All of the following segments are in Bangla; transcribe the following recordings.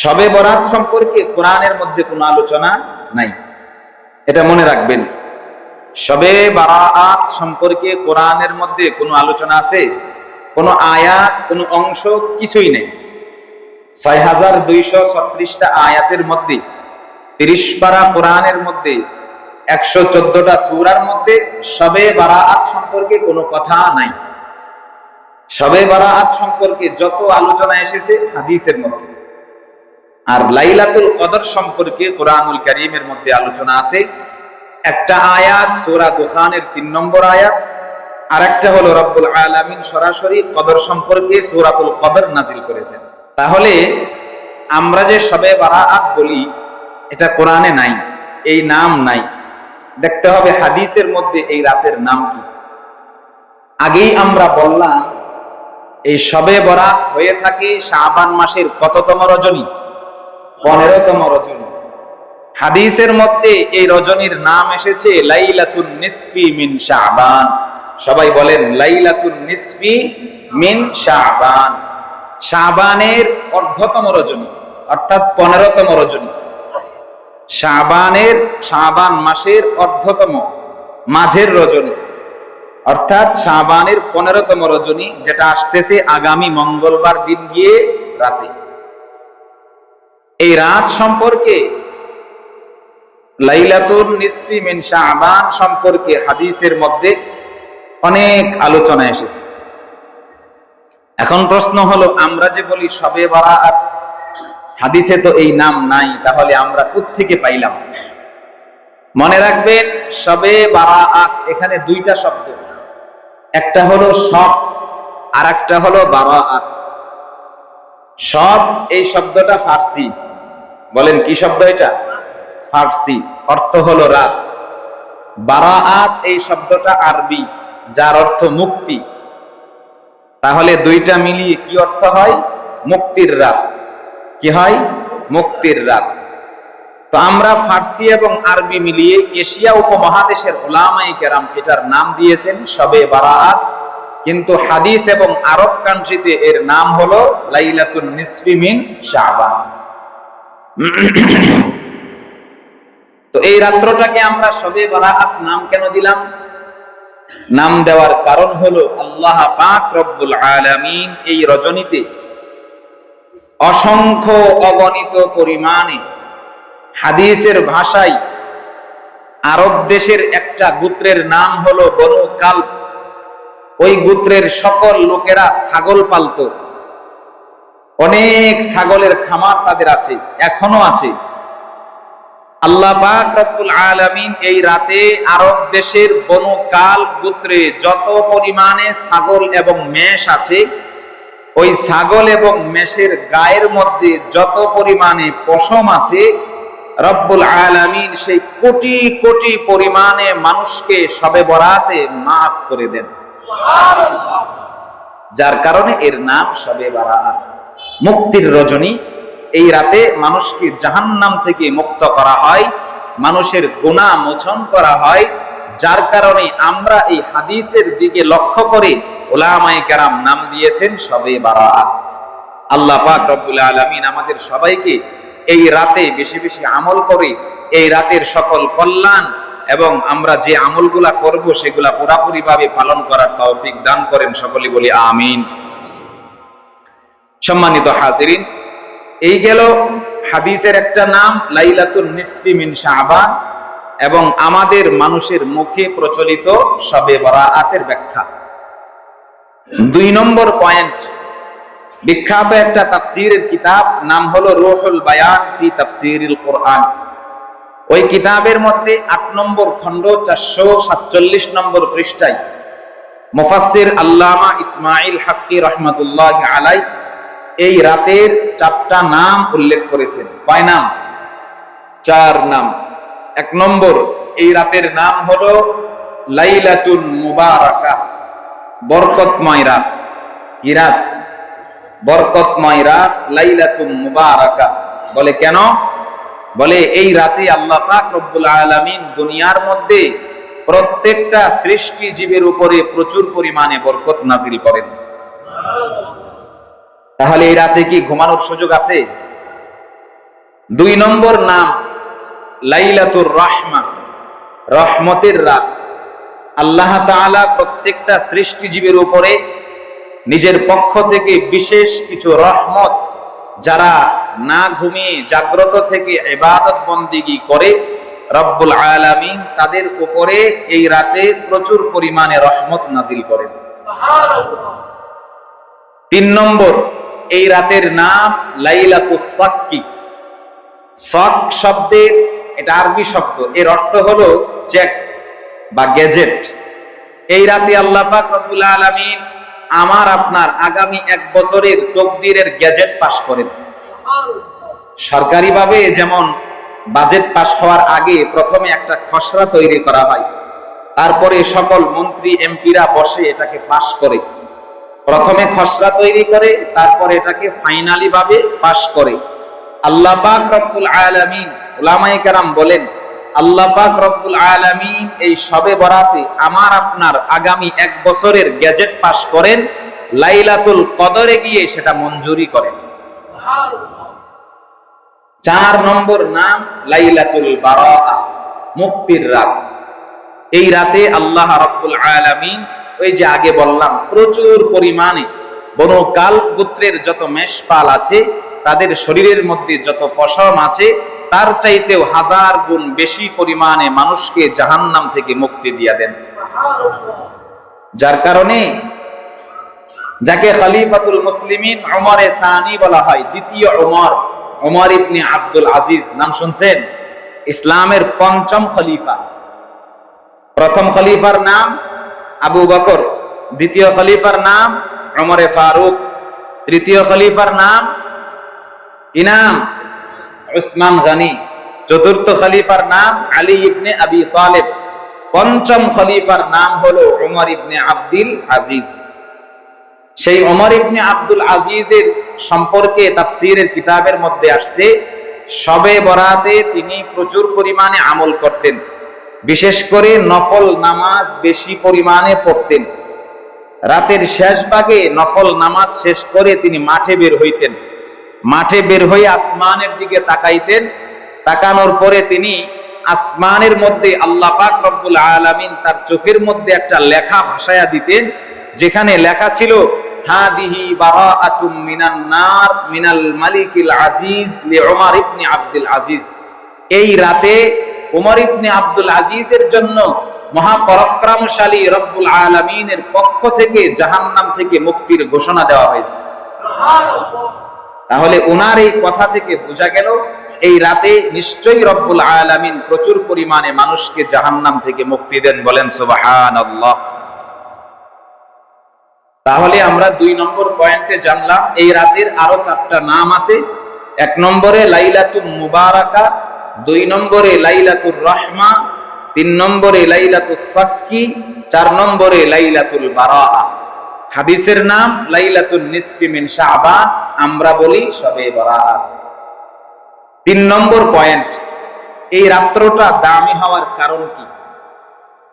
শবে বরাত সম্পর্কে কোরআনের মধ্যে কোনো আলোচনা নাই, এটা মনে রাখবেন। শবে বারাত সম্পর্কে কোরআনের মধ্যে কোনো আলোচনা আছে? কোনো আয়াত, কোনো অংশ, কিছুই নেই। ৬,২৩৬টা আয়াতের মধ্যে ৩০ পারা কোরআনের মধ্যে ১১৪টা সূরার মধ্যে শবে বারাত সম্পর্কে কোনো কথা নাই। শবে বারাত সম্পর্কে যত আলোচনা এসেছে হাদিসের মধ্যে। আর লাইলাতুল কদর সম্পর্কে কোরআনুল কারীমের মধ্যে আলোচনা আছে। একটা আয়াত সূরা দুখানের ৩ নম্বর আয়াত, আর একটা হলো রব্বুল আলামিন সরাসরি কদর সম্পর্কে সূরাতুল কদর নাজিল করেছেন। তাহলে আমরা যে শবে বারাত বলি, এটা কোরআনে নাই, এই নাম নাই। দেখতে হবে হাদিসের মধ্যে এই রাতের নাম কি। আগেই আমরা বললাম এই শবে বরাত হয়ে থাকে শাবান মাসের কততম রজনী? 15তম রজনী। হাদিসের মধ্যে এই রজনীর নাম এসেছে লাইলাতুন নিসফি মিন শাবান। সবাই বলেন লাইলাতুন নিসফি মিন শাবান। শাবানের অর্ধতম রজনী, অর্থাৎ 15তম রজনী। শাবান মাসের অর্ধতম, মাঝের রজনী, অর্থাৎ শাবানের 15তম রজনী, যেটা আসতেছে আগামী মঙ্গলবার দিন গিয়ে রাতে। এই রাত সম্পর্কে লাইলাতুন নিসফি মিন শাবান সম্পর্কে হাদিসের মধ্যে অনেক আলোচনা এসেছে। এখন প্রশ্ন হলো, আমরা যে বলি শবে বারাত, হাদিসে তো এই নাম নাই, তাহলে আমরা কোত্থেকে পাইলাম? মনে রাখবেন, শবে বারাত এখানে দুইটা শব্দ, একটা হলো শব আর একটা হলো বারাত। শব এই শব্দটা ফার্সি। বলেন কি শব্দ এটা? ফার্সি, অর্থ হলো রাত। বারাত এই শব্দটা আরবি, যার অর্থ মুক্তি। তাহলে দুইটা মিলিয়ে কি অর্থ হয়? মুক্তির রাত। কি হয়? মুক্তির রাত। তো আমরা ফার্সি এবং আরবি মিলিয়ে এশিয়া উপমহাদেশের উলামায়ে কেরাম এটার নাম দিয়েছেন শবে বারাত, কিন্তু হাদিস এবং আরব কান্ট্রিতে এর নাম হলো লাইলাতুন নিসফি মিন শাবান। তো এই রাত্রটাকে আমরা শবে বারাত নাম কেন দিলাম? নাম দেওয়ার কারণ হলো আল্লাহ পাক রব্বুল আলামিন এই রজনীতে অসংখ্য অগণিত পরিমাণে, হাদিসের ভাষায় আরব দেশের একটা গোত্রের নাম হলো বনু কালব, ওই গোত্রের সকল লোকেরা ছাগল পালতো। অনেক ছাগলের খামার তাদের আছে, এখনো আছে। আল্লাহ পাক রব্বুল আলামিন এই রাতে আরব দেশের বনু কালব গোত্রে যত পরিমাণে ছাগল এবং মেষ আছে, ওই ছাগল এবং মেষের গায়ের মধ্যে যত পরিমাণে পশম আছে, রব্বুল আলামিন সেই কোটি কোটি পরিমাণে মানুষকে শবে বরাতে মাফ করে দেন। যার কারণে এর নাম শবে বারাত, মুক্তির রজনী। এই রাতে মানুষকে জাহান্নাম থেকে মুক্ত করা হয়, মানুষের গুনাহ মোচন করা হয়। যার কারণে আমরা এই হাদিসের দিকে লক্ষ্য করে উলামায়ে কেরাম নাম দিয়েছেন শবে বারাত। আল্লাহ পাক রব্বুল আলামিন আমাদের সবাইকে এই রাতে বেশি বেশি আমল করে এই রাতের সকল কল্যাণ এবং আমরা যে আমলগুলা করব সেগুলা পুরাপুরি ভাবে পালন করার তৌফিক দান করেন। সকলে বলি আমিন। সম্মানিত হাজিরিন, এই গেল হাদিসের একটা নাম লাইলাতুন নিসফি মিন শাবান এবং আমাদের মানুষের মুখে প্রচলিত শবে বরাতের ব্যাখ্যা। ২ নম্বর পয়েন্ট, বিখ্যাত একটা তাফসীরের কিতাব, নাম হলো রূহুল বায়ান ফি তাফসীরিল কোরআন। ওই কিতাবের মধ্যে ৮ নম্বর খণ্ড ৪৪৭ নম্বর পৃষ্ঠায় মুফাসসির আল্লামা ইসমাঈল হাক্কি রাহমাতুল্লাহি আলাইহি এই রাতের ৪টা নাম উল্লেখ করেছেন। কয় নাম? ৪ নাম। ১ নম্বর, এই রাতের নাম হলো লাইলাতুন মুবারাকা, বরকতময় রাত। কি রাত? বরকতময় রাত, লাইলাতুন মুবারাকা। বলে কেন? বলে এই রাতে আল্লাহ পাক রব্বুল আলামিন দুনিয়ার মধ্যে প্রত্যেকটা সৃষ্টি জীবের উপরে প্রচুর পরিমাণে বরকত নাজিল করেন। তাহলে এই রাতে কি ঘুমানোর সুযোগ আছে? দুই নম্বর নাম লাইলাতুর রাহমা, রহমতের রাত। আল্লাহ তাআলা প্রত্যেকটা সৃষ্টিজীবের উপরে নিজের পক্ষ থেকে বিশেষ কিছু রহমত, যারা না ঘুমিয়ে জাগ্রত থেকে ইবাদত বন্দেগী করে, রব্বুল আলামিন তাদের উপরে এই রাতে প্রচুর পরিমাণে রহমত নাজিল করেন। তিন নম্বর, এই রাতের নাম লাইলাতুস সাক্কি। সক শব্দের, এটা আরবি শব্দ, এর অর্থ হলো চেক বা গ্যাজেট। এই রাতে আল্লাহ পাক রব্বুল আলামিন আমার আপনার আগামী 1 বছরের তকদিরের গ্যাজেট পাশ করেন। সরকারিভাবে যেমন বাজেট পাশ হওয়ার আগে প্রথমে একটা খসড়া তৈরি করা হয়, তারপরে সকল মন্ত্রী এমপিরা বসে এটাকে পাশ করে। প্রথমে খসড়া তৈরি করে, তারপরে এটাকে ফাইনালি ভাবে পাশ করে। আল্লাহ পাক রব্বুল আলামিন, উলামায়ে কেরাম বলেন, আল্লাহ পাক রব্বুল আলামিন এই শবে বরাতে আমার আপনার আগামী 1 বছরের গ্যাজেট পাশ করেন, লাইলাতুল কদরে গিয়ে সেটা মঞ্জুরি করেন। 4 নম্বর নাম লাইলাতুল বারাআহ, মুক্তির রাত। এই রাতে আল্লাহ রাব্বুল আলামিন, ওই যে আগে বললাম, প্রচুর পরিমাণে বনু কাল গোত্রের যত মেষপাল আছে, তাদের শরীরের মধ্যে যত পশম আছে, তার চাইতেও 1000 গুণ বেশি পরিমাণে মানুষকে জাহান্নাম থেকে মুক্তি দিয়ে দেন। যার কারণে যাকে খলিফাতুল মুসলিমিন ওমরে সানি বলা হয়, দ্বিতীয় ওমর, ওমর ইবনে আব্দুল আজিজ, নাম শুনছেন? ইসলামের 5ম খলিফা। প্রথম খলিফার নাম আবু বকর, দ্বিতীয় খলিফার নাম ওমরে ফারুক, তৃতীয় খলিফার নাম ইনাম উসমান গনি, চতুর্থ খলিফার নাম আলী ইবনে আবি তালেব, 5ম খলিফার নাম হলো ওমর ইবনে আব্দুল আজিজ। সেই ওমর ইবনে আব্দুল আজিজের সম্পর্কে তাফসীরের কিতাবের মধ্যে আসছে, শবে বরাতে তিনি প্রচুর পরিমাণে আমল করতেন, বিশেষ করে নফল নামাজ বেশি পরিমাণে পড়তেন। রাতের শেষ ভাগে নফল নামাজ শেষ করে তিনি মাঠে বের হইতেন। মাঠে বের হয়ে আসমানের দিকে তাকাইতেন। তাকানোর পরে তিনি আসমানের মধ্যে আল্লাহ পাক রব্বুল আলামিন তার চোখের মধ্যে একটা লেখা ভাসায়া দিতেন, যেখানে লেখা ছিল, হাদিহি বারাআতুম মিনান নার মিনাল মালিকিল আজিজ লি ওমর ইবনে আব্দুল আজিজ। এই রাতে ওমর ইবনে আব্দুল আজিজের জন্য মহাপরাক্রমশালী রব্বুল আলামিনের পক্ষ থেকে জাহান্নাম থেকে মুক্তির ঘোষণা দেওয়া হয়েছে। তাহলে ওনার এই কথা থেকে বোঝা গেল, এই রাতে নিশ্চয়ই রব্বুল আলামিন প্রচুর পরিমাণে মানুষকে জাহান্নাম থেকে মুক্তি দেন। বলেন সুবহানাল্লাহ। তাহলে আমরা 2 নম্বর পয়েন্টে জানলাম এই রাতের আরো 4টা নাম আছে। 1 নম্বরে লাইলাতুল মুবারাকা, 2 নম্বরে লাইলাতুর রাহমা, 3 নম্বরে লাইলাতুস সাক্কি, 4 নম্বরে লাইলাতুল বারাআহ। হাদিসের নাম লাইলাতুন নিসফি মিন শাবান, আমরা বলি শবে বরাত। 3 নম্বর পয়েন্ট, এই রাত্রটা দামি হওয়ার কারণ কি?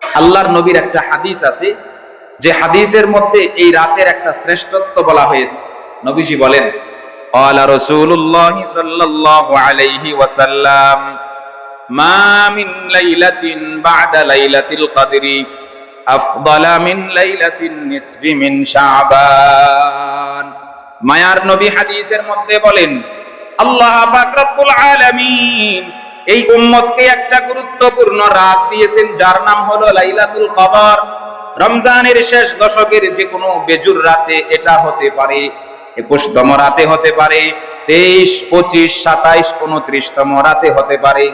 আল্লাহর নবীর একটা হাদিস আছে, যে হাদিসের মধ্যে এই রাতের একটা শ্রেষ্ঠত্ব বলা হয়েছে। নবীজি বলেন, ক্বালা রাসূলুল্লাহ সাল্লাল্লাহু আলাইহি ওয়াসাল্লাম, মা মিন লাইলাতিন বা'দা লাইলাতিল কদরি আফদালা মিন লাইলাতিন নিসফি মিন শাবান। মায়ার নবী হাদিসের মধ্যে বলেন, আল্লাহ পাক রব্বুল আলামিন এই উম্মতকে একটা গুরুত্বপূর্ণ রাত দিয়েছেন, যার নাম হলো লাইলাতুল কদর। রমজানের শেষ দশকের যে কোনো বেজুর রাতে এটা হতে পারে, 21তম রাতে হতে পারে, 23, 25, 27, 29তম রাতে হতে পারে।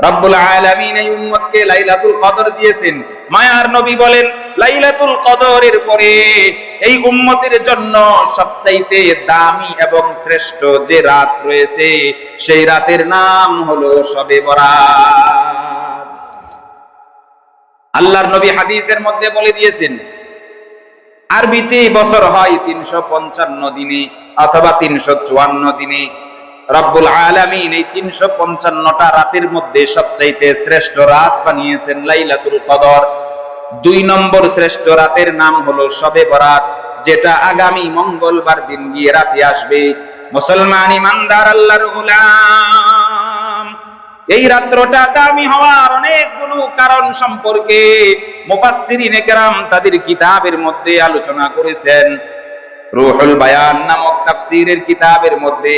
রব্বুল আলামিন এই উম্মতকে লাইলাতুল কদর দিয়েছেন। মায়ার নবী বলেন, লাইলাতুল কদরের পরে এই উম্মতের জন্য সবচাইতে দামি এবং শ্রেষ্ঠ যে রাত রয়েছে, সেই রাতের নাম হলো শবে বরাত। আল্লাহর নবী হাদিসের মধ্যে বলে দিয়েছেন, আরবিতে বছর হয় 355 দিনে অথবা 354 দিনে। রব্বুল আলামিন এই 355টা রাতের মধ্যে সবচাইতে শ্রেষ্ঠ রাত বানিয়েছেন লাইলাতুল কদর। 2 নম্বর শ্রেষ্ঠ রাতের নাম হলো শবে বরাত, যেটা আগামী মঙ্গলবার দিন গিয়ে রাতে আসবে। মুসলমান ইমানদার আল্লাহর গোলাম, এই রাত্রটা দামি হওয়ার অনেকগুলো কারণ সম্পর্কে মুফাসসিরিনে কেরাম তাদের কিতাবের মধ্যে আলোচনা করেছেন। রুহুল বায়ান নামক তাফসীরের কিতাবের মধ্যে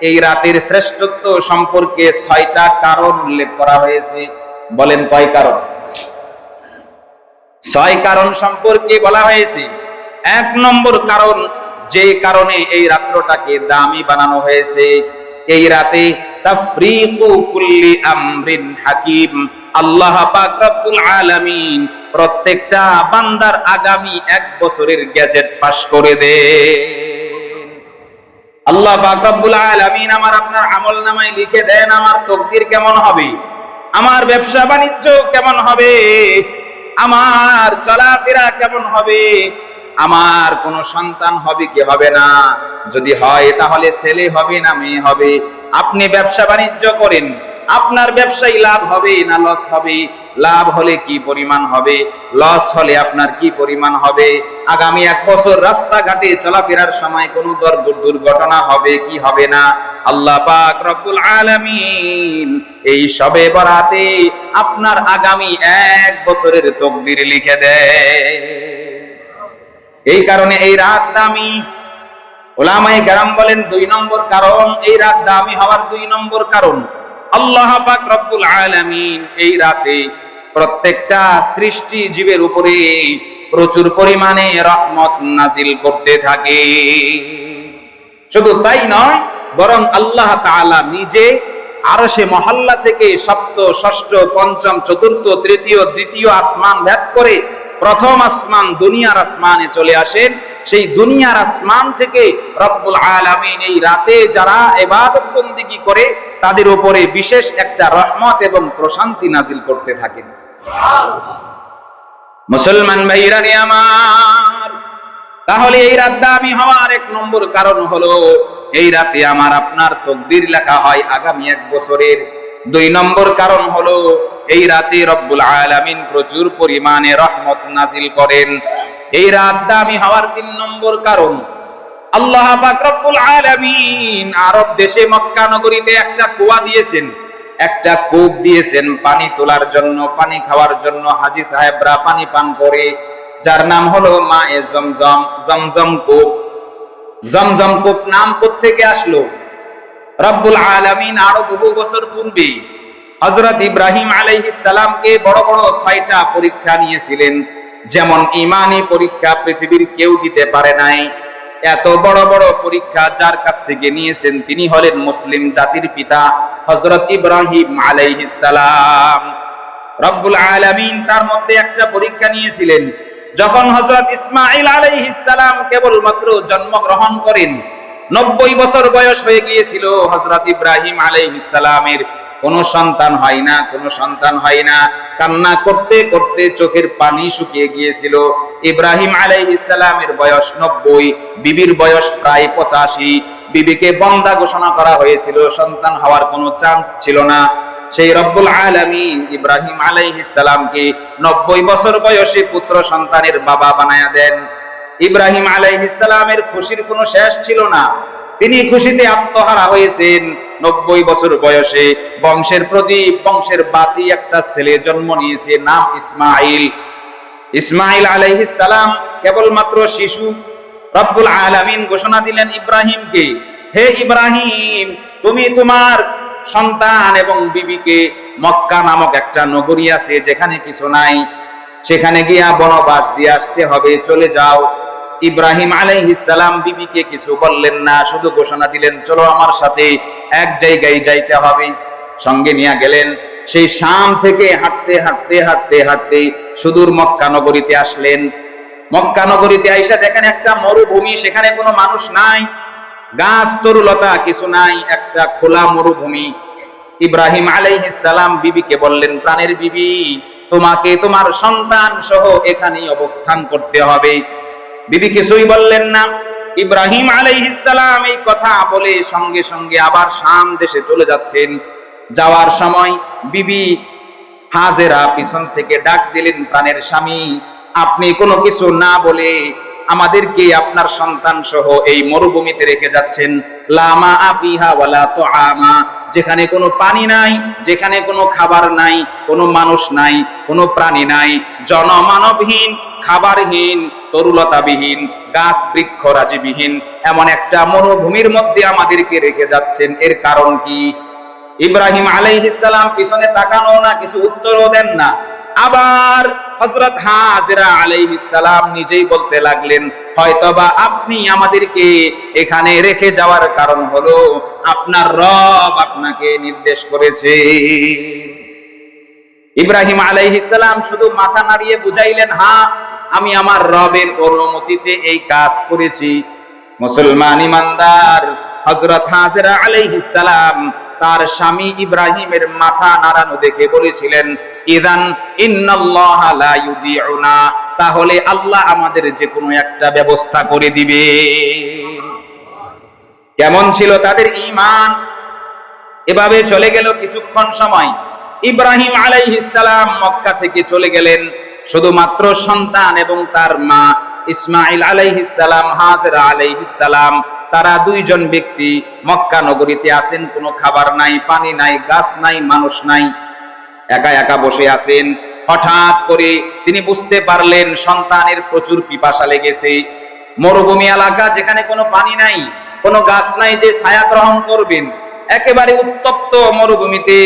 এই রাতের শ্রেষ্ঠত্ব সম্পর্কে 6টা কারণ উল্লেখ করা হয়েছে। বলেন কয় কারণ? 6 কারণ সম্পর্কে বলা হয়েছে। 1 নম্বর কারণ, যে কারণে এই রাত্রটাকে দামি বানানো হয়েছে, এই রাতে তাফরিকু কুল্লি আমরিন হাকিম, আল্লাহ পাক রব্বুল আলামিন প্রত্যেকটা বান্দার আগামী 1 বছরের গ্যাজেট পাস করে দেন। আল্লাহ পাক রব্বুল আলামিন আমার আপনার আমলনামায় লিখে দেন আমার তকদির কেমন হবে, আমার ব্যবসা বাণিজ্য কেমন হবে, আমার চলাফেরা কেমন হবে, আমার কোন সন্তান হবে কি হবে না, যদি হয় তাহলে ছেলে হবে না মেয়ে হবে। আপনি ব্যবসা বাণিজ্য করেন, আপনার ব্যবসায় লাভ হবে না লস হবে, লাভ হলে কি পরিমাণ হবে, লস হলে আপনার কি পরিমাণ হবে, আগামী 1 বছর রাস্তাঘাটে চলাফেরার সময় কোনো দুর্ঘটনা হবে কি হবে না। আল্লাহ পাক রব্বুল আলামিন এই শবে বরাতে আপনার আগামী 1 বছরের তকদির লিখে দেয়। এই কারণে এই রাত দামি। উলামায়ে কেরাম বলেন 2 নম্বর কারণ, এই রাত দামি হওয়ার 2 নম্বর কারণ, আল্লাহ পাক রব্বুল আলামিন এই রাতে প্রত্যেকটা সৃষ্টি জীবের উপরে প্রচুর পরিমাণে রহমত নাজিল করতে থাকে। শুধু তাই নয়, বরং আল্লাহ তাআলা নিজে আরশে মহল্লা থেকে 7ম, 6ম, 5ম, 4র্থ, 3য়, 2য় আসমান ভেদ করে প্রথম আসমান দুনিয়ার আসমানে চলে আসেন। সেই দুনিয়ার আসমান থেকে রব্বুল আলামিন এই রাতে যারা ইবাদত বন্দেগী করে তাদের উপরে বিশেষ একটা রহমত এবং প্রশান্তি নাজিল করতে থাকেন। মুসলমান ভাইরা রে আমার, তাহলে এই রাত দামি হওয়ার 1 নম্বর কারণ হলো এই রাতে আমার আপনার তকদির লেখা হয় আগামী 1 বছরের। 2 নম্বর কারণ হলো এই রাতে রব্বুল আলামিন প্রচুর পরিমাণে রহমত নাজিল করেন। এই রাত দামি হওয়ার 3 নম্বর কারণ, আল্লাহ পাক রব্বুল আলামিন আরব দেশে মক্কা নগরীতে একটা কুয়া দিয়েছেন, একটা কূপ দিয়েছেন পানি তোলার জন্য, পানি খাওয়ার জন্য হাজী সাহেবরা পানি পান করে, যার নাম হলো মায়ে জমজম, জমজম কূপ। জমজম কূপ নাম কোত্থেকে আসলো? রব্বুল আলামিন আরো বহু বছর পূর্বে হযরত ইব্রাহিম আলাইহিস সালামকে বড় বড় 6টা পরীক্ষা নিয়েছিলেন। যেমন ঈমানি পরীক্ষা পৃথিবীর কেউ দিতে পারে নাই, এত বড় বড় পরীক্ষা যার কাছ থেকে নিয়েছেন তিনি হলেন মুসলিম জাতির পিতা হযরত ইব্রাহিম আলাইহিস সালাম। রব্বুল আলামিন তার মধ্যে একটা পরীক্ষা নিয়েছিলেন। যখন হযরত ইসমাঈল আলাইহিস সালাম কেবলমাত্র জন্মগ্রহণ করেন, 90 বছর বয়স হয়ে গিয়েছিল, হযরত ইব্রাহিম আলাইহিস সালামের কোনো সন্তান হয় না, কোনো সন্তান হয় না। কান্না করতে করতে চোখের পানি শুকিয়ে গিয়েছিল। ইব্রাহিম আলাইহিস সালামের বয়স 90, বিবির বয়স প্রায় 85। বিবিকে বন্দা ঘোষণা করা হয়েছিল, সন্তান হওয়ার কোনো চান্স ছিল না। সেই রব্বুল আলামিন ইব্রাহিম আলাইহিস সালামকে 90 বছর বয়সে পুত্র সন্তানের বাবা বানায়া দেন। ইব্রাহিম আলাইহিস সালামের খুশির কোনো শেষ ছিল না, তিনি খুশিতে আত্মহারা হয়েছেন। 90 বছর বয়সে বংশের প্রদীপ, বংশের বাতি একটা ছেলে জন্ম নিয়েছে, নাম ইসমাঈল। ইসমাঈল আলাইহিস সালাম কেবলমাত্র শিশু। রব্বুল আলামিন ঘোষণা দিলেন ইব্রাহিমকে, হে ইব্রাহিম, তুমি তোমার সন্তান এবং বিবিকে মক্কা নামক একটা নগরী আছে যেখানে কিছু নাই, সেখানে গিয়া বনবাস দিয়ে আসতে হবে, চলে যাও। ইব্রাহিম আলাইহিস সালাম বিবিকে কিছু বললেন না, শুধু ঘোষণা দিলেন, চলো আমার সাথে এক জায়গায় যাইতে হবে। সঙ্গে নিয়ে গেলেন। সেই শাম থেকে হাঁটতে হাঁটতে হাঁটতে হাঁটতে সুদূর মক্কা নগরীতে আসলেন। মক্কা নগরীতে আইসা দেখেন একটা মরুভূমি, সেখানে কোনো মানুষ নাই, গাছ তরুলতা কিছু নাই, একটা খোলা মরুভূমি। ইব্রাহিম আলাইহিস সালাম বিবিকে বললেন, প্রাণের বিবি, তোমাকে তোমার সন্তান সহ এখানেই অবস্থান করতে হবে। বিবি কিছুই বললেন না। ইব্রাহিম আলাইহিস সালাম এই কথা বলে সঙ্গে সঙ্গে আবার শাম দেশে চলে যাচ্ছেন। যাওয়ার সময় বিবি হাজেরা পিছন থেকে ডাক দিলেন, প্রাণের স্বামী, আপনি কোনো কিছু না বলে আমাদেরকে আপনার সন্তান সহ এই মরুভূমিতে রেখে যাচ্ছেন। লা মা আফিহা ওয়ালা তুআমা, যেখানে কোনো পানি নাই, যেখানে কোনো খাবার নাই, কোনো মানুষ নাই, কোনো প্রাণী নাই, জনমানবহীন, খাবারহীন, তরুলতাবিহীন, গাছ বৃক্ষরাজিবিহীন এমন একটা মরুভূমির মধ্যে আমাদেরকে রেখে যাচ্ছেন। এর কারণ কি? ইব্রাহিম আলাইহিস সালাম পিছনে তাকানো না, কিছু উত্তরও দেন না। আবার হযরত হাজেরা আলাইহিস সালাম নিজেই বলতে লাগলেন, হয়তোবা আপনি আমাদেরকে এখানে রেখে যাওয়ার কারণ হলো আপনার রব আপনাকে নির্দেশ করেছে। ইব্রাহিম আলাইহিস সালাম শুধু মাথা নাড়িয়ে বুঝাইলেন, হ্যাঁ, আমি আমার রবের অনুমতিতে এই কাজ করেছি। মুসলমান ইমানদার হযরত হাজেরা আলাইহিস সালাম তার স্বামী ইব্রাহিমের মাথা নাড়ানো দেখে বলেছিলেন, ইযান ইন্নাল্লাহা লা ইউদিউনা, তাহলে আল্লাহ আমাদের যে কোনো একটা ব্যবস্থা করে দিবে। কেমন ছিল তাদের ঈমান! এভাবে চলে গেল কিছুক্ষণ সময়। ইব্রাহিম আলাইহিস সালাম মক্কা থেকে চলে গেলেন, শুধুমাত্র সন্তান এবং তার মা ইসমাঈল আলাইহিস সালাম, হাজেরা আলাইহিস সালাম, তারা দুইজন ব্যক্তি মক্কা নগরীতে আছেন। কোনো খাবার নাই, পানি নাই, গাছ নাই, মানুষ নাই, একা একা বসে আছেন। হঠাৎ করে তিনি বুঝতে পারলেন সন্তানের প্রচুর পিপাসা লেগেছে। মরুভূমি এলাকা, যেখানে কোনো পানি নাই, কোনো গাছ নাই যে ছায়া গ্রহণ করবেন, একেবারে উত্তপ্ত মরুভূমিতে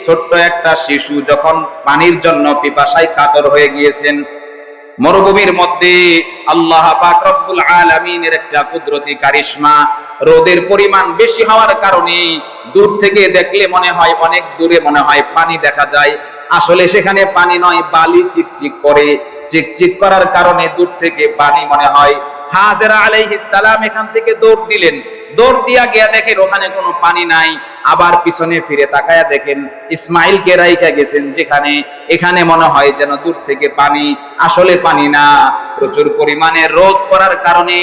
ছোট্ট একটা শিশু যখন পানির জন্য পিপাসায় কাতর হয়ে গিয়েছেন, মরুভূমির মধ্যে আল্লাহ পাক রব্বুল আলামিনের একটা কুদরতি কারিশমা, রোদের পরিমাণ বেশি হওয়ার কারণে দূর থেকে দেখলে মনে হয় অনেক দূরে মনে হয় পানি দেখা যায়, আসলে সেখানে পানি নয়, বালি চিকচিক করে। চিকচিক করার কারণে দূর থেকে পানি মনে হয়। হাজেরা আলাইহিস সালাম এখান থেকে দৌড় দিলেন, দৌড় দিয়া গিয়া দেখেন ওখানে কোনো পানি নাই। আবার পিছনে ফিরে তাকায়া দেখেন ইসমাইলকে রাইখা গেছেন যেখানে, এখানে মনে হয় যেন দূর থেকে পানি, আসলে পানি না। প্রচুর পরিমাণে রোদ পড়ার কারণে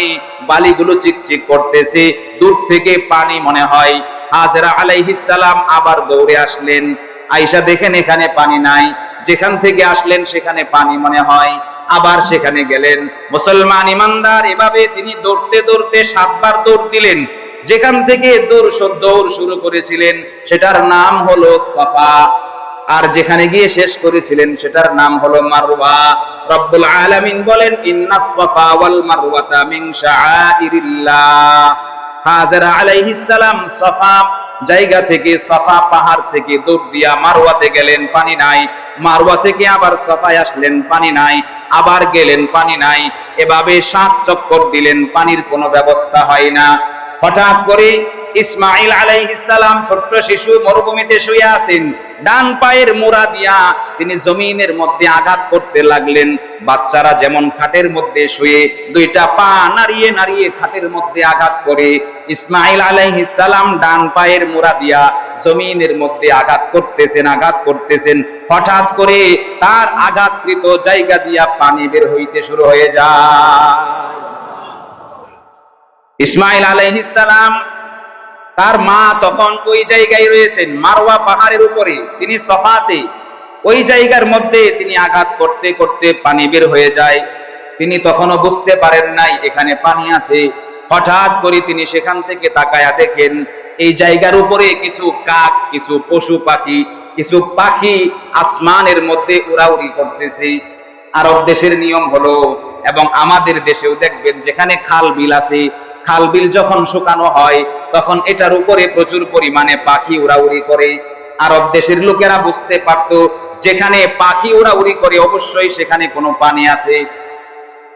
বালিগুলো চিকচিক করতেছে, দূর থেকে পানি মনে হয়। হাজেরা আলাইহিস সালাম আবার দৌড়ে আসলেন, আয়েশা দেখেন এখানে পানি নাই, যেখান থেকে আসলেন সেখানে পানি মনে হয়, আবার সেখানে গেলেন। মুসলমান ইমানদার এভাবে তিনি দৌড়তে দৌড়তে 7 বার দৌড় দিলেন। যেখান থেকে দৌড় শুরু করেছিলেন সেটার নাম হলো সাফা, আর যেখানে গিয়ে শেষ করেছিলেন সেটার নাম হলো মারওয়া। রব্বুল আলামিন বলেন, ইন্নাস সাফা ওয়াল মারওয়াতা মিন শাআইরিল্লাহ। হাজেরা আলাইহিস সালাম সাফা জায়গা থেকে, সাফা পাহাড় থেকে দৌড় দিয়া মারওয়াতে গেলেন, পানি নাই। মারওয়া থেকে আবার সাফায় আসলেন, পানি নাই। আবার গেলেন, পানি নাই। এভাবে 7 চক্কর দিলেন, পানির কোনো ব্যবস্থা হয় না। হঠাৎ করে ইসমাঈল আলাইহিস সালাম ছোট্ট শিশু মরুভূমিতে শুয়ে আছেন, ডান পায়ের মোড়া দিয়া তিনি জমিনের মধ্যে আঘাত করতে লাগলেন। বাচ্চারা যেমন খাটের মধ্যে শুয়ে 2টা পা নাড়িয়ে নাড়িয়ে খাটের মধ্যে আঘাত করে, ইসমাঈল আলাইহিস সালাম ডান পায়ের মোড়া দিয়া জমিনের মধ্যে আঘাত করতেছেন। হঠাৎ করে তার আঘাতকৃত জায়গা দিয়া পানি বের হইতে শুরু হয়ে যায়। ইসমাঈল আলাইহিস সালাম, তার মা তখন ওই জায়গায় রয়েছেন, মারওয়া পাহাড়ের উপরে, তিনি সফাতে, ওই জায়গার মধ্যে তিনি আঘাত করতে করতে পানি বের হয়ে যায়। তিনি তখনও বুঝতে পারেন নাই এখানে পানি আছে। হঠাৎ করে তিনি সেখান থেকে তাকায়া দেখেন এই জায়গার উপরে কিছু কাক, কিছু পশু পাখি, কিছু পাখি আসমানের মধ্যে উড়াউড়ি করতেছে। আরব দেশের নিয়ম হলো, এবং আমাদের দেশেও দেখবেন, যেখানে খাল বিল আছে, খাল বিল যখন শুকানো হয় তখন এটার উপরে প্রচুর পরিমাণে পাখি উড়াউড়ি করে। আরব দেশের লোকেরা বুঝতে পারতো যেখানে পাখি উড়াউড়ি করে অবশ্যই সেখানে কোনো পানি আছে।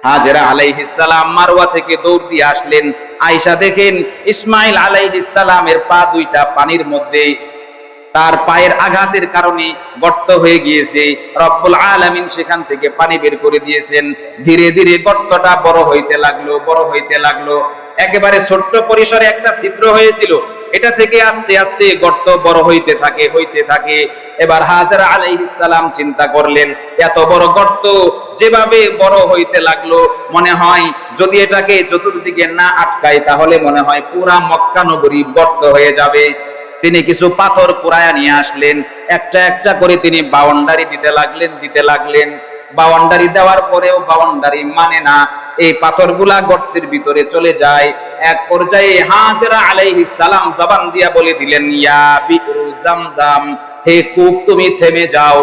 হাজেরা আলাইহিস সালাম মারওয়া থেকে দৌড় দিয়ে আসলেন। আয়েশা দেখেন ইসমাঈল আলাইহিস সালামের পা 2টা পানির মধ্যে, তার পায়ের আঘাতের কারণে গর্ত হয়ে গিয়েছে। রব্বুল আলামিন সেখান থেকে পানি বের করে দিয়েছেন। ধীরে ধীরে গর্তটা বড় হইতে লাগলো। একেবারে ছোট্ট পরিসরে একটা ছিদ্র হয়েছিল, এটা থেকে আস্তে আস্তে গর্ত বড় হইতে থাকে। এবার হাজেরা আলাইহিস সালাম চিন্তা করলেন, এত বড় গর্ত যেভাবে বড় হইতে লাগলো, মনে হয় যদি এটাকে চতুর্দিকে না আটকায় তাহলে মনে হয় পুরা মক্কা নগরী গর্ত হয়ে যাবে। তিনি কিছু পাথর কুড়ায়া নিয়ে আসলেন, একটা একটা করে তিনি বাউন্ডারি দিতে লাগলেন। বাউন্ডারি দেওয়ার পরেও বাউন্ডারি মানে না। এই পাথরগুলা গর্তের ভিতরে চলে যায়। এক পর্যায়ে হাজেরা আলাইহিস সালাম জবান দিয়া বলে দিলেন, ইয়া বিরু জামজাম, হে কূপ তুমি থেমে যাও।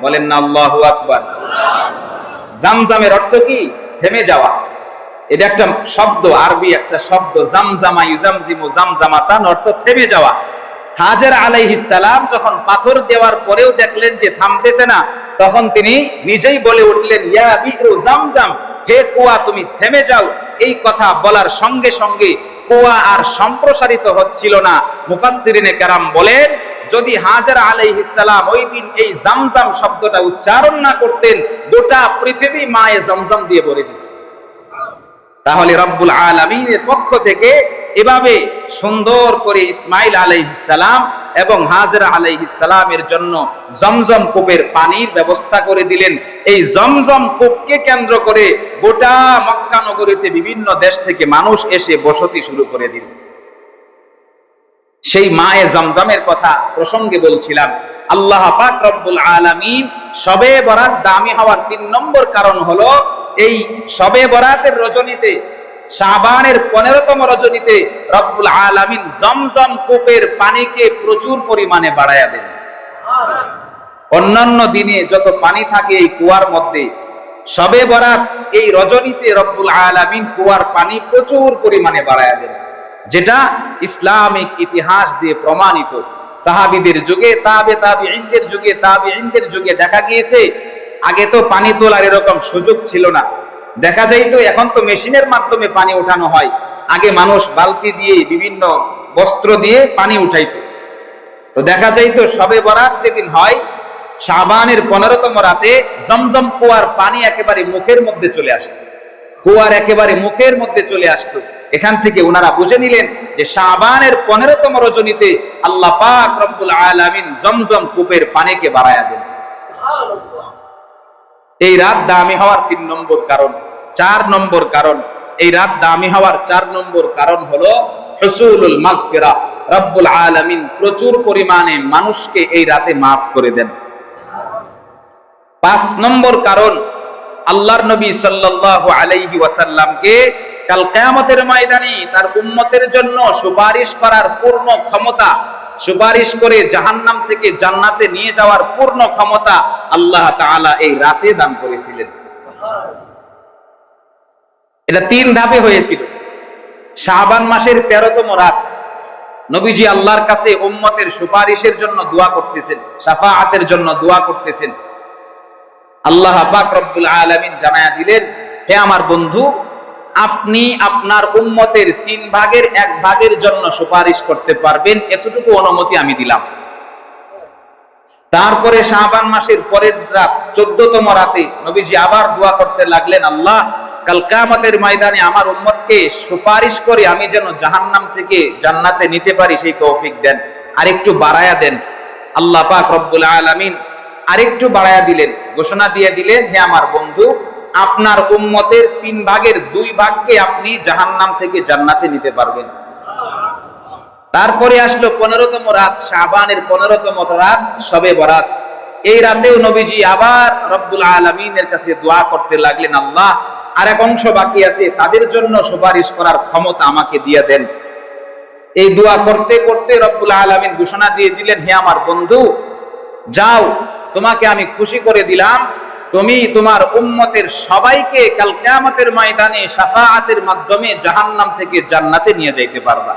বলেন না আল্লাহু আকবার। জামজামের অর্থ কি? থেমে যাওয়া। এটা একটা শব্দ, আরবি একটা শব্দ, জামজামা ইউজামজিমু জামজামাতান, অর্থ থেমে যাওয়া। হাজেরা আলাইহিস সালাম যখন পাথর দেওয়ার পরেও দেখলেন যে থামতেছে না, তখন তিনি নিজেই বলে উঠলেন, ইয়া বিরু জামজাম, হে কুয়া তুমি থেমে যাও। এই কথা বলার সঙ্গে সঙ্গে কুয়া আর সম্প্রসারিত হচ্ছিল না। মুফাসসিরিনে কেরাম বলেন, যদি হাজেরা আলাইহিস সালাম ওই দিন এই জামজাম শব্দটা উচ্চারণ না করতেন, গোটা পৃথিবী মায়ে জমজম দিয়ে ভরে যেত। তাহলে রব্বুল আলামিনের পক্ষ থেকে এভাবে সুন্দর করে ইসমাইল আলাইহিস সালাম এবং হাজেরা আলাইহিস সালামের জন্য জমজম কূপের পানির ব্যবস্থা করে দিলেন। এই জমজম কূপকে কেন্দ্র করে গোটা মক্কা নগরীতে বিভিন্ন দেশ থেকে মানুষ এসে বসতি শুরু করে দিল। সেই মায়ে জমজমের কথা প্রসঙ্গে বলছিলাম। আল্লাহ পাক রব্বুল আলামিন শবে বরাত দামি হওয়ার 3 নম্বর কারণ হলো, এই শবে বরাতের রজনীতে, শাবানের 15তম রজনীতে রব্বুল আলামিন জমজম কূপের পানিকে প্রচুর পরিমাণে বাড়ায়া দেন। অন্যান্য দিনে যত পানি থাকে এই কুয়ার মধ্যে, শবে বরাত এই রজনীতে রব্বুল আলামিন কুয়ার পানি প্রচুর পরিমাণে বাড়ায়া দেন, যেটা ইসলামিক ইতিহাস দিয়ে প্রমাণিত। সাহাবীদের যুগে, তাবেঈনদের যুগে দেখা গিয়েছে, আগে তো পানি তোলার এরকম সুযোগ ছিল না। দেখা যাইতো, এখন তো মেশিনের মাধ্যমে পানি উঠানো হয়, আগে মানুষ বালতি দিয়ে বিভিন্ন বস্ত্র দিয়ে পানি উঠাইতো। তো দেখা যাইতো শবে বরাত যেদিন হয়, শাবানের 15তম রাতে জমজম কুয়ার পানি একেবারে মুখের মধ্যে চলে আসতো, কুয়ার একেবারে মুখের মধ্যে চলে আসতো। এখান থেকে ওনারা বুঝে নিলেন যে শাবানের 15তম রজনীতে আল্লাহ পাক রব্বুল আলামিন জমজম কূপের পানিকে বাড়ায়া দেন। এই রাত দামি হওয়ার 3 নম্বর কারণ। 4 নম্বর কারণ, এই রাত দামি হওয়ার 4 নম্বর কারণ হলো হুসুলুল মাগফিরা। রব্বুল আলামিন প্রচুর পরিমাণে মানুষকে এই রাতে মাফ করে দেন। 5 নম্বর কারণ, আল্লাহর নবী সাল্লাল্লাহু আলাইহি ওয়াসাল্লামকে কাল কিয়ামতের ময়দানে তার উম্মতের জন্য সুপারিশ করার পূর্ণ ক্ষমতা, সুপারিশ করে জাহান্নাম থেকে জান্নাতে নিয়ে যাওয়ার পূর্ণ ক্ষমতা আল্লাহ তাআলা এই রাতে দান করেছিলেন। এটা 3 ধাপে হয়েছিল। শাবান মাসের 13তম রাত নবীজি আল্লাহর কাছে উম্মতের সুপারিশের জন্য দোয়া করতেছেন, শাফাআতের জন্য দোয়া করতেছেন। আল্লাহ পাক রব্বুল আলামিন জানায়া দিলেন, হে আমার বন্ধু, আপনি আপনার উম্মতের 3 ভাগের 1 ভাগের জন্য সুপারিশ করতে পারবেন, এতটুকু অনুমতি আমি দিলাম। তারপরে শাবান মাসের পরের রাত 14তম রাতে নবীজি আবার দোয়া করতে লাগলেন, আল্লাহ কাল কিয়ামতের ময়দানে আমার উম্মতকে সুপারিশ করে আমি যেন জাহান্নাম থেকে জান্নাতে নিতে পারি সেই তৌফিক দেন, আরেকটু বাড়ায়া দেন। আল্লাহ পাক রব্বুল আলামিন আরেকটু বাড়ায়া দিলেন, ঘোষণা দিয়ে দিলেন, হে আমার বন্ধু, আপনার উম্মতের 3 ভাগের 2 ভাগকে আপনি জাহান্নাম থেকে জান্নাতে নিতে পারবেন। তারপরে আসলো 15তম রাত, শাবানের 15তম রাত, শবে বরাত। এই রাতেও নবীজি আবার রব্বুল আলামিনের কাছে দোয়া করতে লাগলেন, আল্লাহ আরেক অংশ বাকি আছে, তাদের জন্য সুপারিশ করার ক্ষমতা আমাকে দিয়ে দেন। এই দোয়া করতে করতে রব্বুল আলামিন ঘোষণা দিয়ে দিলেন, হে আমার বন্ধু, যাও, তোমাকে আমি খুশি করে দিলাম, তুমি তোমার উম্মতের সবাইকে কাল কিয়ামতের ময়দানে শাফাআতের মাধ্যমে জাহান্নাম থেকে জান্নাতে নিয়ে যাইতে পারবা।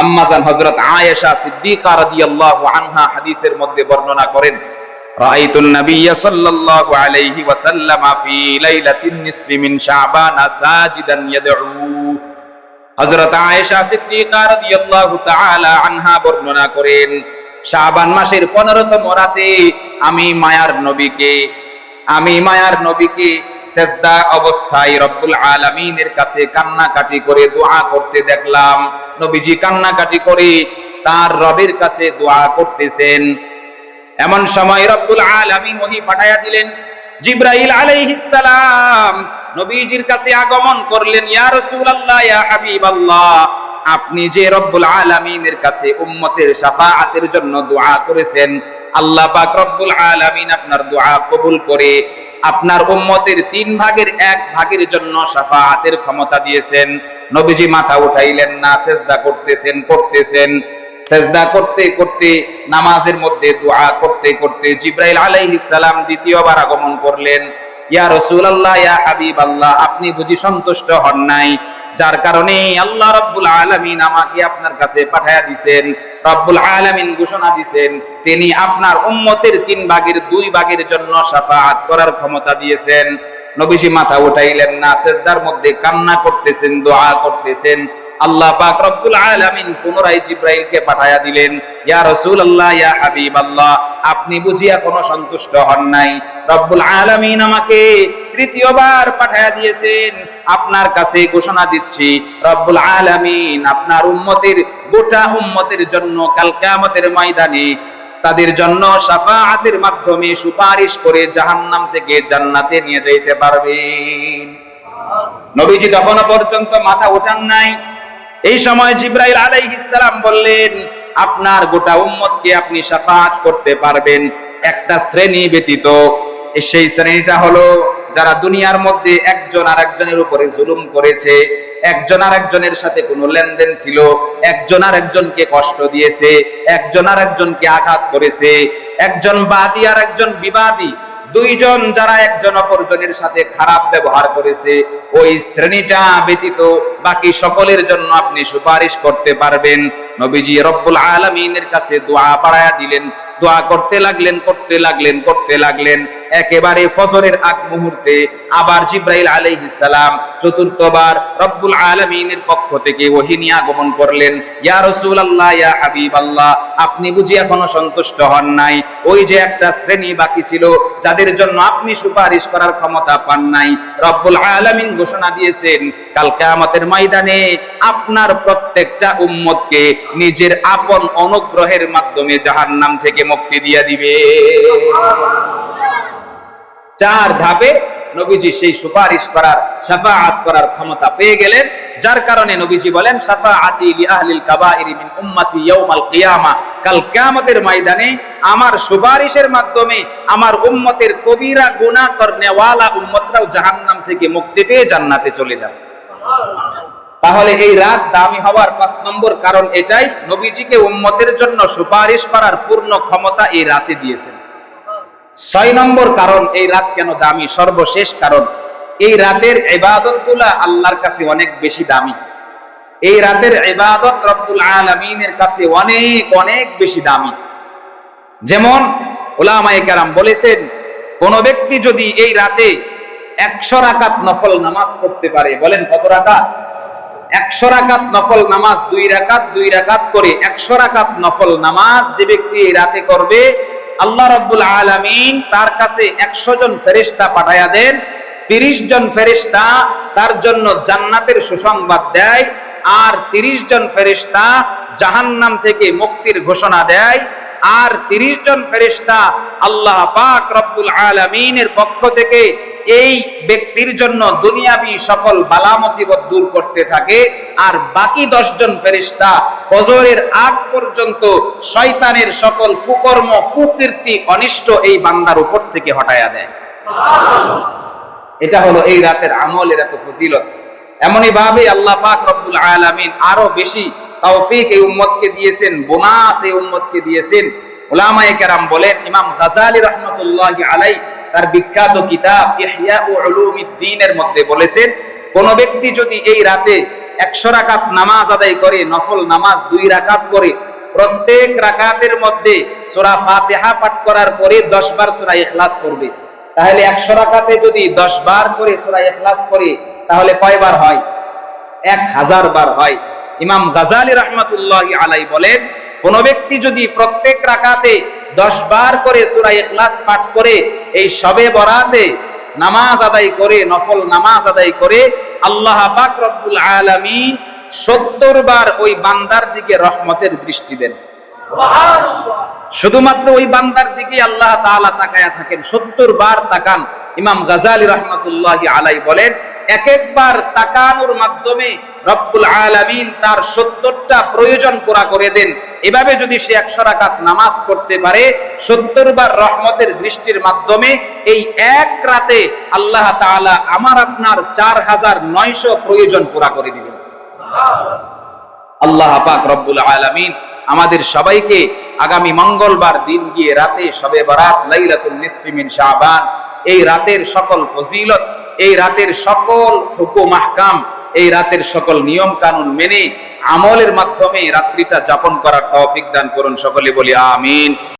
আম্মা জান হযরত আয়েশা সিদ্দিকা রাদিয়াল্লাহু আনহা হাদিসের মধ্যে বর্ণনা করেন, রাআইতুন নাবিয়্য সাল্লাল্লাহু আলাইহি ওয়াসাল্লাম ফি লাইলাতিন নিসফি মিন শাবান সাজিদান ইয়াদউ। হযরত আয়েশা সিদ্দিকা রাদিয়াল্লাহু তাআলা আনহা বর্ণনা করেন, শাবান মাসের 15তম রাতে আমি মায়ার নবীকে সেজদা অবস্থায় রব্বুল আলামিনের কাছে কান্নাকাটি করে দোয়া করতে দেখলাম। নবীজি কান্নাকাটি করে তার রবের কাছে দোয়া করতেছেন। এমন সময় রব্বুল আলামিন ওহী পাঠায়া দিলেন, জিবরাইল আলাইহিস সালাম নবীজির কাছে আগমন করলেন, ইয়া রাসূলুল্লাহ, ইয়া হাবিবাল্লাহ, আপনি যে রব্বুল আলামিনের কাছে উম্মতের শাফাআতের জন্য দোয়া করেছেন, আল্লাহ পাক রব্বুল আলামিন আপনার দোয়া কবুল করে আপনার উম্মতের 1/3 জন্য শাফাআতের ক্ষমতা দিয়েছেন। নবীজি মাথা উঠাইলেন না, সিজদা করতেছেন। সিজদা করতে করতে নামাজের মধ্যে দোয়া করতে করতে জিবরাইল আলাইহিস সালাম দ্বিতীয়বার আগমন করলেন। ইয়া রাসূলুল্লাহ, ইয়া হাবিবাল্লাহ, আপনি বুঝি সন্তুষ্ট হন নাই, যার কারণে আল্লাহ রাব্বুল আলামিন আমাকে আপনার কাছে পাঠায়া দিবেন। রব্বুল আলামিন ঘোষণা দিবেন তিনি আপনার উম্মতের 2/3 জন্য শাফাআত করার ক্ষমতা দিয়েছেন। নবীজি মাথা উঠাইলেন না, সিজদার মধ্যে কান্না করতেছেন, দোয়া করতেছেন। আল্লাহ পাক রব্বুল আলামিন পুনরায় জিবরাইলকে পাঠায়া দিলেন, ইয়া রাসূলুল্লাহ, ইয়া হাবিবাল্লাহ, আপনি বুঝি এখনো সন্তুষ্ট হন নাই? রব্বুল আলামিন আমাকে তৃতীয়বার পাঠায়া দিয়েছেন। আপনার কাছে ঘোষণা দিচ্ছি, রব্বুল আলামিন আপনার গোটা উম্মতের জন্য কাল কিয়ামতের ময়দানে তাদের জন্য শাফাআতের মাধ্যমে সুপারিশ করে জাহান্নাম থেকে জান্নাতে নিয়ে যাইতে পারবেন। নবীজি তখনো পর্যন্ত মাথা ওঠান নাই। এই সময় জিবরাইল আলাইহিস সালাম বললেন, আপনার গোটা উম্মতকে আপনি শাফাআত করতে পারবেন, একটা শ্রেণী ব্যতীত। সেই শ্রেণীটা হলো যারা দুনিয়ার মধ্যে একজন আরেকজনের উপরে জুলুম করেছে, একজন আরেকজনের সাথে কোনো লেনদেন ছিল, একজন আরেকজনকে কষ্ট দিয়েছে, একজন আরেকজনকে আঘাত করেছে, একজন বাদী আর একজন বিবাদী, দুইজন যারা একজন অপরজনের সাথে খারাপ ব্যবহার করেছে, ওই শ্রেণীটা ব্যতীত বাকি সকলের জন্য আপনি সুপারিশ করতে পারবেন। নবীজি রব্বুল আলামিনের কাছে দোয়া বাড়ায়া দিলেন। দোয়া করতে লাগলেন। একেবারে ফজরের আগ মুহূর্তে আবার জিবরাইল আলাইহিস সালাম চতুর্থবার রব্বুল আলামিনের পক্ষ থেকে ওহী নিয়ে আগমন করলেন। ইয়া রাসূলুল্লাহ, ইয়া হাবিবাল্লাহ, আপনি বুঝি এখনো সন্তুষ্ট হন নাই? ওই যে একটা শ্রেণী বাকি ছিল যাদের জন্য আপনি সুপারিশ করার ক্ষমতা পান নাই, রব্বুল আলামিন ঘোষণা দিয়েছেন কাল কিয়ামতের ময়দানে আপনার প্রত্যেকটা উম্মতকে নিজের আপন অনুগ্রহের মাধ্যমে জাহান্নাম থেকে মুক্তি দিয়ে দিবে। 4 ধাপে নবীজি সেই সুপারিশ করার, শাফাআত করার ক্ষমতা পেয়ে গেলেন। যার কারণে নবীজি বলেন, শাফাআতি লি আহলিল কাবাইরি মিন উম্মতি ইয়াউমাল কিয়ামা, কাল কিয়ামতের ময়দানে আমার সুপারিশের মাধ্যমে আমার উম্মতের কবিরা গুনাহ করনেওয়ালা উম্মতরাও জাহান্নাম থেকে মুক্তি পেয়ে জান্নাতে চলে যাবে। তাহলে এই রাত দামি হওয়ার 5 নম্বর কারণ এটাই, নবীজিকে উম্মতের জন্য সুপারিশ করার পূর্ণ ক্ষমতা এই রাতে দিয়েছেন। 6 নম্বর কারণ এই রাত কেন দামি, সর্বশেষ কারণ, এই রাতের ইবাদতগুলো আল্লাহর কাছে অনেক বেশি দামি। এই রাতের ইবাদত রব্বুল আলামিনের কাছে অনেক অনেক বেশি দামি। যেমন উলামায়ে কেরাম বলেছেন, কোন ব্যক্তি যদি এই রাতে 100 রাকাত নফল নামাজ পড়তে পারে, বলেন কত রাকাত? 100 রাকাত নফল নামাজ, 2 রাকাত করে 100 রাকাত নফল নামাজ যে ব্যক্তি এই রাতে করবে, আল্লাহ রাব্বুল আলামিন তার কাছে 100 জন ফেরেশতা পাঠায়া দেন। 30 জন ফেরেশতা তার জন্য জান্নাতের সুসংবাদ দেয়, আর 30 জন ফেরেশতা জাহান্নাম থেকে মুক্তির ঘোষণা দেয়, আর 30 জন ফেরেশতা আল্লাহ পাক রব্বুল আলামিনের পক্ষ থেকে এই ব্যক্তির জন্য দুনিয়াবি সকল বালা মুসিবত দূর করতে থাকে। আর বাকি 10 জন ফেরেশতা ফজরের আগ পর্যন্ত শয়তানের সকল কুকর্ম, কুকীর্তি, অনিষ্ট এই বান্দার উপর থেকে হটায়া দেয়। এটা হলো এই রাতের আমলের এত ফজিলত। এমনই ভাবে আল্লাহ পাক রব্বুল আলামিন আরো বেশি তৌফিক এই উম্মতকে দিয়েছেন, বোনাস এই উম্মতকে দিয়েছেন। উলামায়ে কেরাম বলেন, ইমাম গাযালি রাহমাতুল্লাহি আলাইহি তার বিখ্যাত কিতাব ইহয়া উলুমিদ্দিনের মধ্যে বলেছেন, কোন ব্যক্তি যদি এই রাতে 100 রাকাত নামাজ আদায় করে, নফল নামাজ 2 রাকাত করে, প্রত্যেক রাকাতের মধ্যে সূরা ফাতিহা পাঠ করার পরে 10 বার সূরা ইখলাস পড়বে, তাহলে 100 রাকাতে যদি 10 বার করে সূরা ইখলাস পড়ে, তাহলে কয়বার হয়? 1000 বার হয়। ইমাম গাযালি রাহমাতুল্লাহি আলাইহি বলেন, কোন ব্যক্তি যদি প্রত্যেক রাকাতে 10 বার করে সূরা ইখলাস পাঠ করে এই শবে বরাতে নামাজ আদায় করে, নফল নামাজ আদায় করে, আল্লাহ পাক রব্বুল আলামিন 70 বার ওই বান্দার দিকে রহমতের দৃষ্টি দেন। সুবহানাল্লাহ। শুধুমাত্র ওই বান্দার দিকে আল্লাহ তাআলা তাকায়া থাকেন, 70 বার তাকান। ইমাম গাযালি রাহমাতুল্লাহি আলাইহি বলেন, এক একবার তাকানোর মাধ্যমে রব্বুল আলামিন তার 70টা প্রয়োজন পুরা করে দেন। এভাবে যদি সে 100 রাকাত নামাজ পড়তে পারে 70 বার রহমতের দৃষ্টির মাধ্যমে এই এক রাতে আল্লাহ তাআলা আমার আপনার 4900 প্রয়োজন পুরা করে দিবেন। আল্লাহ পাক রব্বুল আলামিন আমাদের সবাইকে আগামী মঙ্গলবার দিন গিয়ে রাতে শবে বরাত লাইলাতুল নিসফি মিন শাবান এই রাতের সকল ফজিলত, এই রাতের সকল হুকুম আহকাম, এই রাতের সকল নিয়ম কানুন মেনে আমলের মাধ্যমে রাত্রিটা যাপন করার তৌফিক দান করুন। সকলে বলি আমিন।